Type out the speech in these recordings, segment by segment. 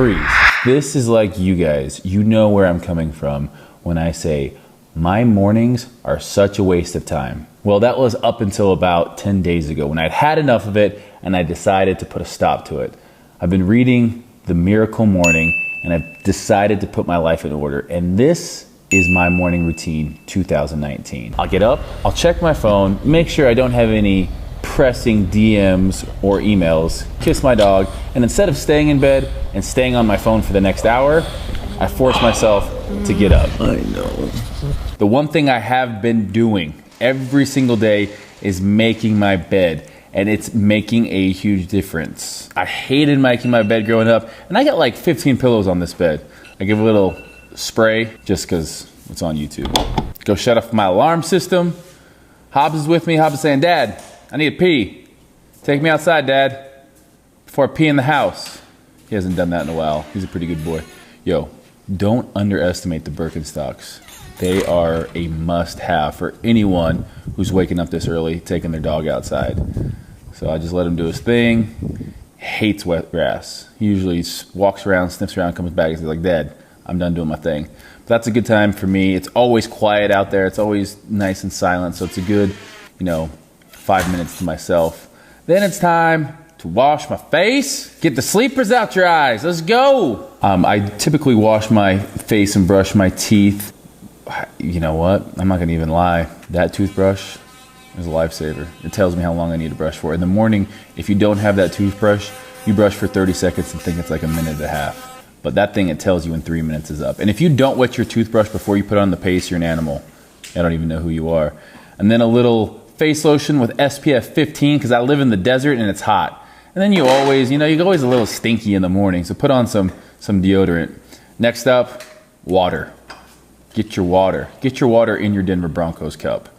freeze. This is like you guys. You know where I'm coming from when I say my mornings are such a waste of time. Well, that was up until about 10 days ago when I'd had enough of it and I decided to put a stop to it. I've been reading The Miracle Morning and I've decided to put my life in order. And this is my morning routine 2019. I'll get up, I'll check my phone, make sure I don't have any pressing DMs or emails, kiss my dog, and instead of staying in bed and staying on my phone for the next hour, I force myself to get up. I know. The one thing I have been doing every single day is making my bed, and it's making a huge difference. I hated making my bed growing up, and I got like 15 pillows on this bed. I give a little spray just because it's on YouTube. Go shut off my alarm system. Hobbs is with me. Hobbs is saying, Dad, I need to pee. Take me outside, Dad, before I pee in the house. He hasn't done that in a while. He's a pretty good boy. Yo, don't underestimate the Birkenstocks. They are a must-have for anyone who's waking up this early, taking their dog outside. So I just let him do his thing. Hates wet grass. He usually walks around, sniffs around, comes back and says like, Dad, I'm done doing my thing. But that's a good time for me. It's always quiet out there. It's always nice and silent. So it's a good, 5 minutes to myself. Then it's time to wash my face. Get the sleepers out your eyes. Let's go. I typically wash my face and brush my teeth. You know what? I'm not gonna even lie. That toothbrush is a lifesaver. It tells me how long I need to brush for. In the morning, if you don't have that toothbrush, you brush for 30 seconds and think it's like a minute and a half. But that thing, it tells you when 3 minutes is up. And if you don't wet your toothbrush before you put on the paste, you're an animal. I don't even know who you are. And then a little face lotion with SPF 15 because I live in the desert and it's hot. And then you always, you're always a little stinky in the morning. So put on some deodorant. Next up, water. Get your water. Get your water in your Denver Broncos cup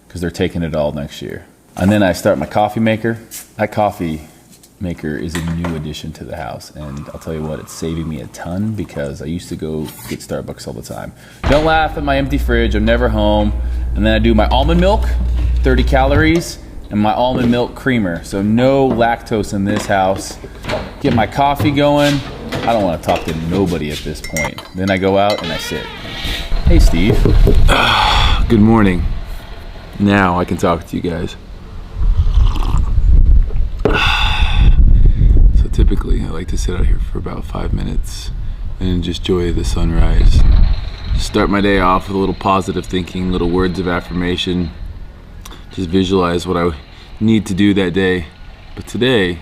because they're taking it all next year. And then I start my coffee maker. That coffee maker is a new addition to the house. And I'll tell you what, it's saving me a ton because I used to go get Starbucks all the time. Don't laugh at my empty fridge. I'm never home. And then I do my almond milk, 30 calories, and my almond milk creamer. So no lactose in this house. Get my coffee going. I don't want to talk to nobody at this point. Then I go out and I sit. Hey, Steve. Good morning. Now I can talk to you guys. So typically I like to sit out here for about 5 minutes and just enjoy the sunrise. Start my day off with a little positive thinking, little words of affirmation. Just visualize what I need to do that day. But today,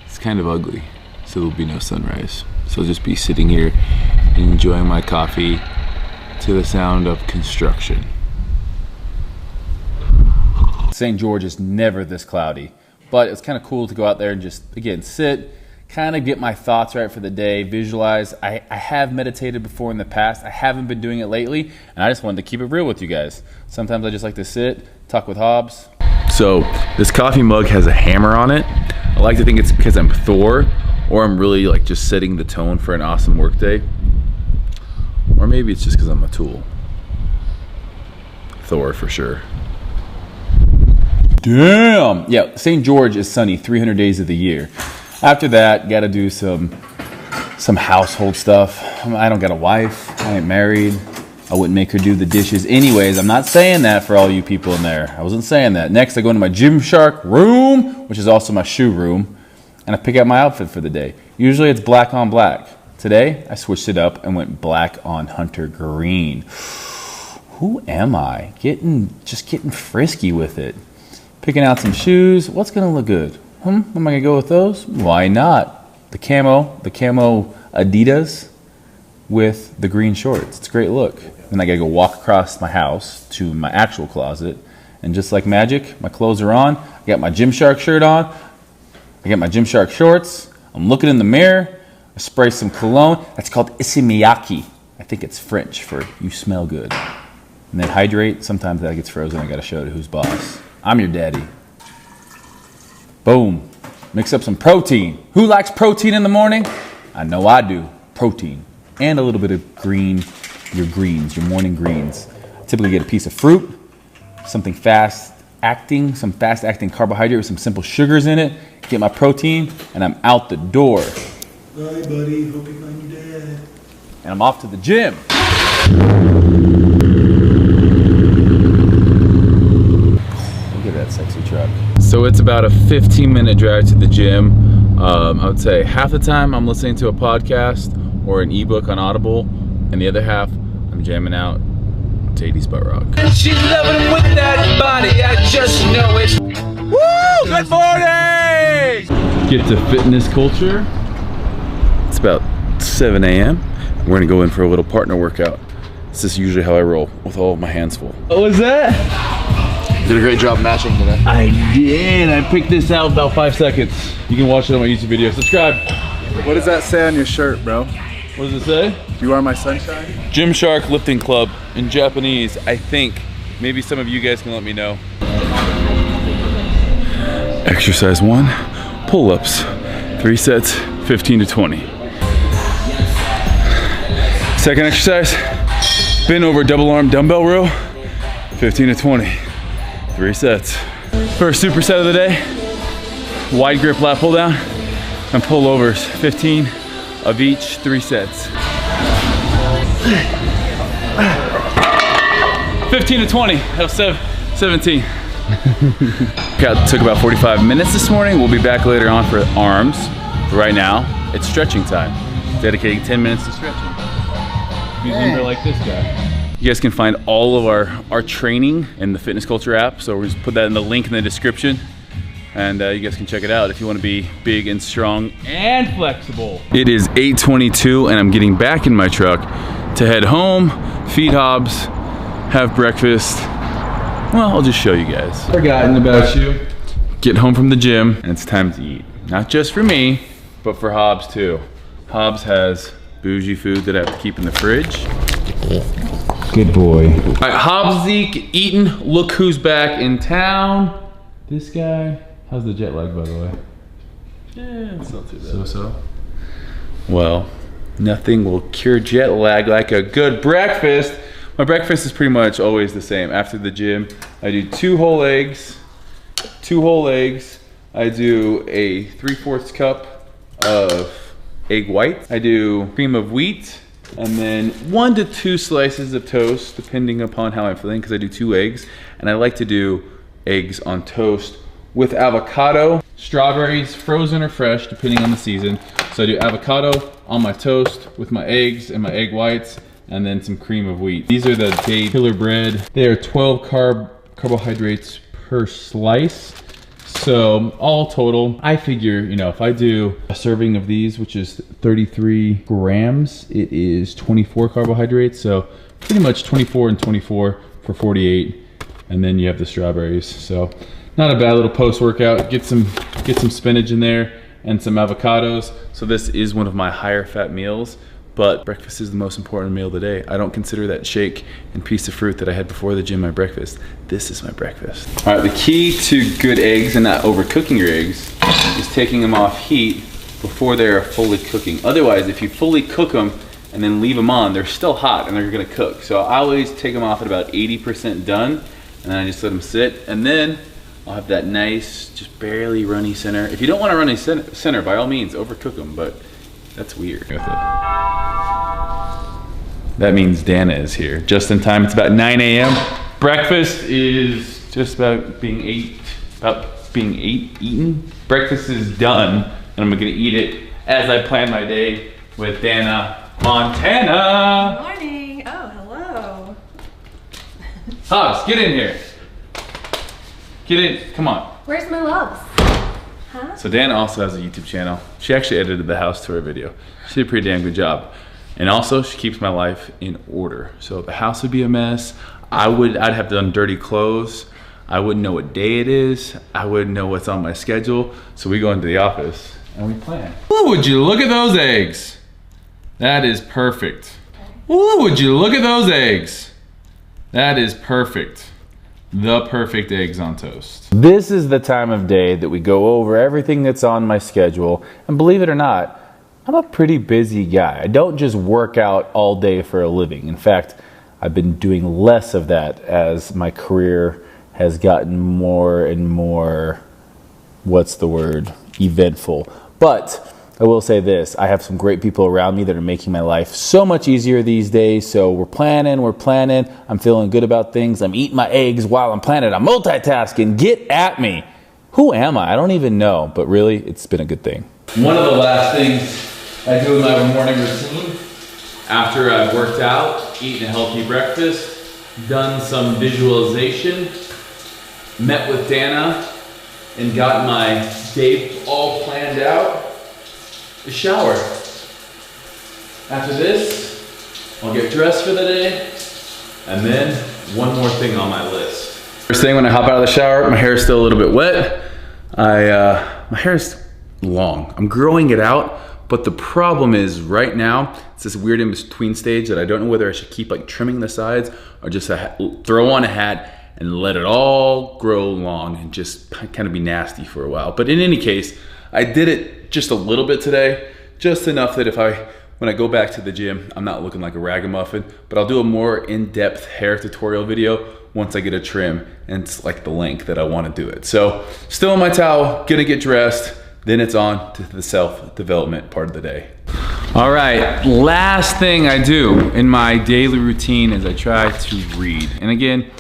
it's kind of ugly, so there'll be no sunrise. So I'll just be sitting here enjoying my coffee to the sound of construction. St. George is never this cloudy, but it's kind of cool to go out there and just, again, sit, kind of get my thoughts right for the day, visualize. I have meditated before in the past. I haven't been doing it lately, and I just wanted to keep it real with you guys. Sometimes I just like to sit, talk with Hobbs. So this coffee mug has a hammer on it. I like to think it's because I'm Thor, or I'm really like just setting the tone for an awesome work day. Or maybe it's just because I'm a tool. Thor for sure. Damn! Yeah, St. George is sunny 300 days of the year. After that, gotta do some household stuff. I don't got a wife. I ain't married. I wouldn't make her do the dishes anyways. I'm not saying that for all you people in there. I wasn't saying that. Next, I go into my Gymshark room, which is also my shoe room, and I pick out my outfit for the day. Usually it's black on black. Today, I switched it up and went black on hunter green. Who am I? Just getting frisky with it. Picking out some shoes. What's gonna look good? Am I gonna go with those? Why not? The camo Adidas with the green shorts. It's a great look. Then I gotta go walk across my house to my actual closet, and just like magic, my clothes are on. I got my Gymshark shirt on. I got my Gymshark shorts. I'm looking in the mirror. I spray some cologne. That's called Issey-Miyake. I think it's French for you smell good. And then hydrate. Sometimes that gets frozen. I gotta show it who's boss. I'm your daddy. Boom. Mix up some protein. Who likes protein in the morning? I know I do. Protein. And a little bit of green, your morning greens. I typically get a piece of fruit, some fast acting carbohydrate with some simple sugars in it. Get my protein, and I'm out the door. Bye, buddy. Hope you find your dad. And I'm off to the gym. Look at that sexy truck. So it's about a 15-minute drive to the gym. I would say half the time I'm listening to a podcast or an ebook on Audible, and the other half I'm jamming out to 80s butt rock. And she's loving with that body, I just know it. Woo! Good morning! Get to fitness culture. It's about 7 a.m. We're gonna go in for a little partner workout. This is usually how I roll, with all of my hands full. What was that? You did a great job matching today. I did. I picked this out in about 5 seconds. You can watch it on my YouTube video. Subscribe. What does that say on your shirt, bro? What does it say? You are my sunshine? Gymshark Lifting Club in Japanese, I think. Maybe some of you guys can let me know. Exercise 1, pull-ups. 3 sets, 15 to 20. Second exercise, bend over double arm dumbbell row, 15 to 20. 3 sets. First superset of the day, wide grip lat pull down and pullovers, 15 of each, 3 sets. 15 to 20, that was 17. Took about 45 minutes this morning. We'll be back later on for arms. Right now, it's stretching time. Dedicating 10 minutes to stretching. Use limber like this guy. You guys can find all of our training in the Fitness Culture app. So we'll just put that in the link in the description. And you guys can check it out if you want to be big and strong and flexible. It is 8:22 and I'm getting back in my truck to head home, feed Hobbs, have breakfast. Well, I'll just show you guys. Forgotten about you. Get home from the gym and it's time to eat. Not just for me, but for Hobbs too. Hobbs has bougie food that I have to keep in the fridge. Good boy. All right, Hobbs, Zeke, eaten. Look who's back in town. This guy. How's the jet lag, by the way? Yeah, it's not too bad. So-so. Well, nothing will cure jet lag like a good breakfast. My breakfast is pretty much always the same. After the gym, I do 2 whole eggs. 2 whole eggs. I do a 3/4 cup of egg white. I do cream of wheat, and then 1 to 2 slices of toast, depending upon how I'm feeling, because I do 2 eggs. And I like to do eggs on toast with avocado, strawberries, frozen or fresh, depending on the season. So I do avocado on my toast with my eggs and my egg whites, and then some cream of wheat. These are the Day Killer Bread. They are 12 carbohydrates per slice. So all total, I figure, you know, if I do a serving of these, which is 33 grams, it is 24 carbohydrates. So pretty much 24 and 24 for 48. And then you have the strawberries. So not a bad little post-workout. Get some spinach in there and some avocados. So this is one of my higher fat meals, but breakfast is the most important meal of the day. I don't consider that shake and piece of fruit that I had before the gym my breakfast. This is my breakfast. All right, the key to good eggs and not overcooking your eggs is taking them off heat before they are fully cooking. Otherwise, if you fully cook them and then leave them on, they're still hot and they're gonna cook. So I always take them off at about 80% done, and then I just let them sit, and then I'll have that nice, just barely runny center. If you don't want a runny center, by all means, overcook them, but that's weird. That means Dana is here, just in time. It's about 9 a.m. Breakfast is just about being eaten. Breakfast is done, and I'm gonna eat it as I plan my day with Dana Montana. Good morning. Oh, hello. Hobbs, get in here. Get in, come on. Where's my loves? Huh? So Dana also has a YouTube channel. She actually edited the house tour video. She did a pretty damn good job. And also, she keeps my life in order. So the house would be a mess. I'd have done dirty clothes. I wouldn't know what day it is. I wouldn't know what's on my schedule. So we go into the office and we plan. Ooh, would you look at those eggs? That is perfect. Ooh, would you look at those eggs? That is perfect. The perfect eggs on toast. This is the time of day that we go over everything that's on my schedule. And believe it or not, I'm a pretty busy guy. I don't just work out all day for a living. In fact, I've been doing less of that as my career has gotten more and more, what's the word, eventful. But I will say this, I have some great people around me that are making my life so much easier these days. So we're planning. I'm feeling good about things. I'm eating my eggs while I'm planning. I'm multitasking. Get at me. Who am I? I don't even know, but really, it's been a good thing. One of the last things I do in my morning routine, after I've worked out, eaten a healthy breakfast, done some visualization, met with Dana, and got my day all planned out, a shower. After this, I'll get dressed for the day, and then one more thing on my list. First thing when I hop out of the shower, my hair is still a little bit wet. My hair is long. I'm growing it out, but the problem is right now, it's this weird in-between stage that I don't know whether I should keep like trimming the sides or just throw on a hat and let it all grow long and just kind of be nasty for a while. But in any case, I did it just a little bit today, just enough that when I go back to the gym, I'm not looking like a ragamuffin, but I'll do a more in-depth hair tutorial video once I get a trim and it's like the length that I want to do it. So still in my towel, gonna get dressed, then it's on to the self-development part of the day. All right, last thing I do in my daily routine is I try to read. And again,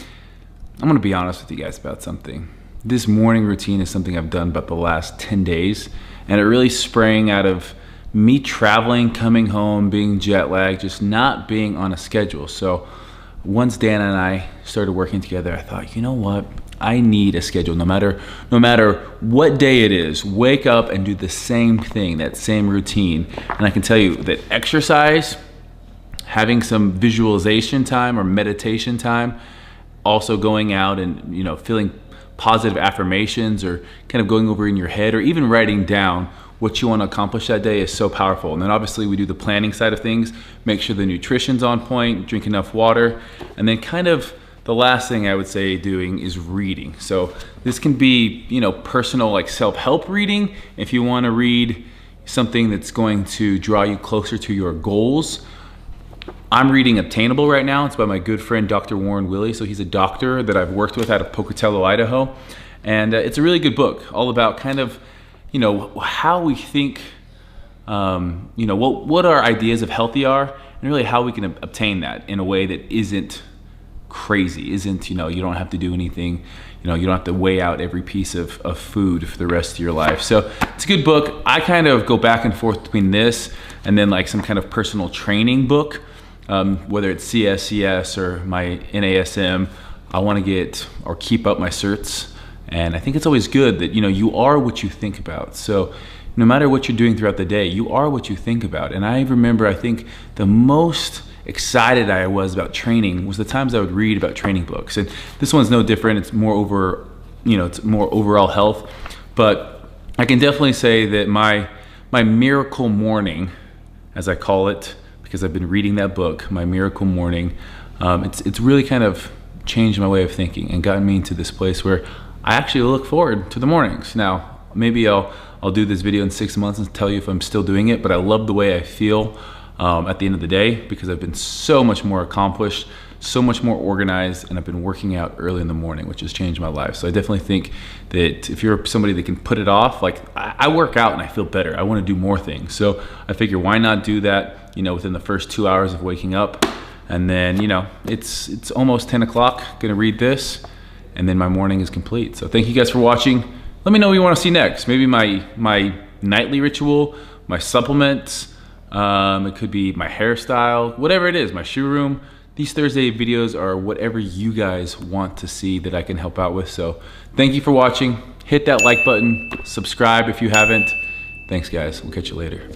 I'm gonna be honest with you guys about something. This morning routine is something I've done about the last 10 days, and it really sprang out of me traveling, coming home, being jet lagged, just not being on a schedule. So once Dana and I started working together, I thought, you know what? I need a schedule. No matter what day it is, wake up and do the same thing, that same routine. And I can tell you that exercise, having some visualization time or meditation time, also going out and feeling positive affirmations or kind of going over in your head or even writing down what you want to accomplish that day is so powerful. And then obviously we do the planning side of things, make sure the nutrition's on point, drink enough water, and then kind of the last thing I would say doing is reading. So this can be, personal like self-help reading. If you want to read something that's going to draw you closer to your goals. I'm reading Obtainable right now. It's by my good friend, Dr. Warren Willey. So he's a doctor that I've worked with out of Pocatello, Idaho. And it's a really good book, all about kind of, how we think, what our ideas of healthy are, and really how we can obtain that in a way that isn't crazy, you don't have to do anything, you don't have to weigh out every piece of food for the rest of your life. So it's a good book. I kind of go back and forth between this and then like some kind of personal training book, whether it's CSCS or my NASM. I want to get or keep up my certs. And I think it's always good that, you are what you think about. So no matter what you're doing throughout the day, you are what you think about. And I remember, I think the most excited I was about training was the times I would read about training books. And this one's no different. It's more it's more overall health. But I can definitely say that my miracle morning, as I call it, because I've been reading that book, my miracle morning, it's really kind of changed my way of thinking and gotten me into this place where I actually look forward to the mornings. Now, maybe I'll do this video in 6 months and tell you if I'm still doing it, but I love the way I feel at the end of the day because I've been so much more accomplished, so much more organized, and I've been working out early in the morning, which has changed my life. So I definitely think that if you're somebody that can put it off, like I work out and I feel better. I want to do more things. So I figure why not do that, within the first 2 hours of waking up. And then, it's almost 10 o'clock, gonna read this, and then my morning is complete. So thank you guys for watching. Let me know what you want to see next. Maybe my nightly ritual, my supplements, it could be my hairstyle, whatever it is, my shoe room. These Thursday videos are whatever you guys want to see that I can help out with. So thank you for watching. Hit that like button, subscribe if you haven't. Thanks guys, we'll catch you later.